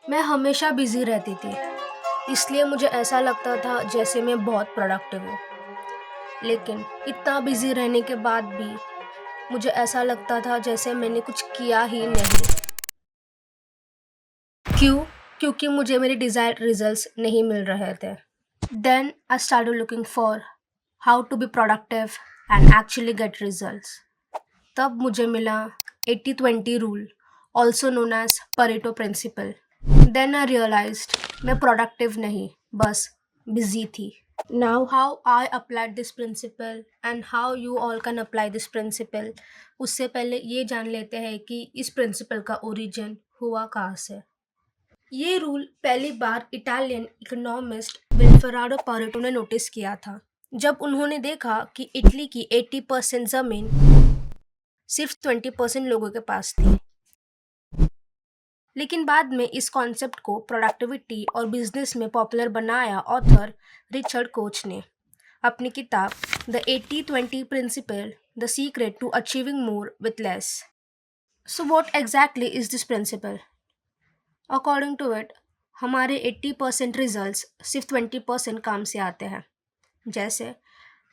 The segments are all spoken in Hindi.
मैं हमेशा बिज़ी रहती थी, इसलिए मुझे ऐसा लगता था जैसे मैं बहुत प्रोडक्टिव हूँ। लेकिन इतना बिज़ी रहने के बाद भी मुझे ऐसा लगता था जैसे मैंने कुछ किया ही नहीं। क्यों? क्योंकि मुझे मेरे डिज़ायर्ड रिज़ल्ट्स नहीं मिल रहे थे। Then I started looking for how to be productive and actually get results. तब मुझे मिला 80-20 rule, also known as Pareto principle. Then I realized मैं प्रोडक्टिव नहीं, बस बिज़ी थी। Now, how I applied this principle and how you all can apply this principle, उससे पहले ये जान लेते हैं कि इस प्रिंसिपल का ओरिजिन हुआ कहाँ से। ये रूल पहली बार इटालियन इकोनॉमिस्ट विल्फराडो पारेटो ने नोटिस किया था, जब उन्होंने देखा कि इटली की 80% ज़मीन सिर्फ 20% लोगों के पास थी। लेकिन बाद में इस कॉन्सेप्ट को प्रोडक्टिविटी और बिजनेस में पॉपुलर बनाया ऑथर रिचर्ड कोच ने अपनी किताब the 80-20 principle the secret to achieving more with less. So what exactly is this principle? According to it, हमारे 80% रिजल्ट्स सिर्फ 20% काम से आते हैं। जैसे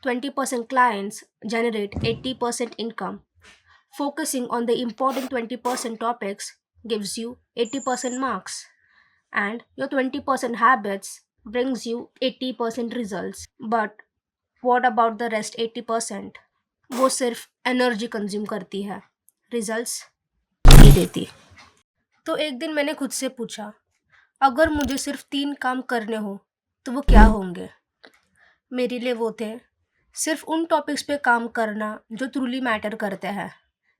20% clients generate 80% income. Focusing on the important 20% topics gives you 80% marks, and your 20% habits brings you 80% results. But what about the rest 80%? वो सिर्फ एनर्जी कंज्यूम करती है, रिजल्ट्स नहीं देती। तो एक दिन मैंने खुद से पूछा, अगर मुझे सिर्फ 3 काम करने हो तो वो क्या होंगे? मेरे लिए वो थे सिर्फ उन टॉपिक्स पे काम करना जो ट्रूली मैटर करते हैं,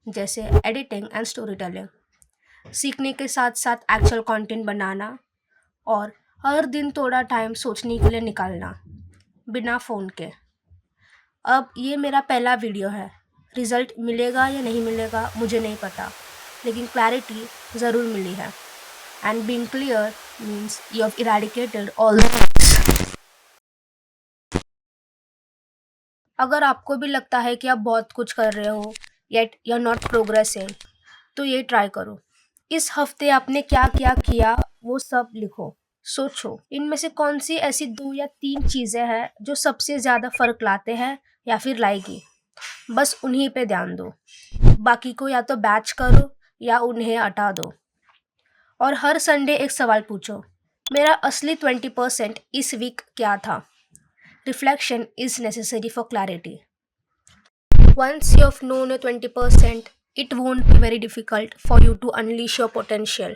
जैसे एडिटिंग एंड स्टोरी टेलिंग, सीखने के साथ साथ एक्चुअल कंटेंट बनाना और हर दिन थोड़ा टाइम सोचने के लिए निकालना बिना फ़ोन के। अब ये मेरा पहला वीडियो है। रिज़ल्ट मिलेगा या नहीं मिलेगा मुझे नहीं पता, लेकिन क्लैरिटी ज़रूर मिली है। And being clear means you have eradicated all the. अगर आपको भी लगता है कि आप बहुत कुछ कर रहे हो yet you are not progressing, तो ये ट्राई करो। इस हफ्ते आपने क्या क्या किया वो सब लिखो। सोचो इनमें से कौन सी ऐसी 2 या 3 चीज़ें हैं जो सबसे ज़्यादा फ़र्क लाते हैं या फिर लाएगी। बस उन्हीं पे ध्यान दो, बाकी को या तो बैच करो या उन्हें हटा दो। और हर संडे एक सवाल पूछो, मेरा असली 20% इस वीक क्या था? Reflection is necessary for clarity. Once you have known your 20%, it won't be very difficult for you to unleash your potential.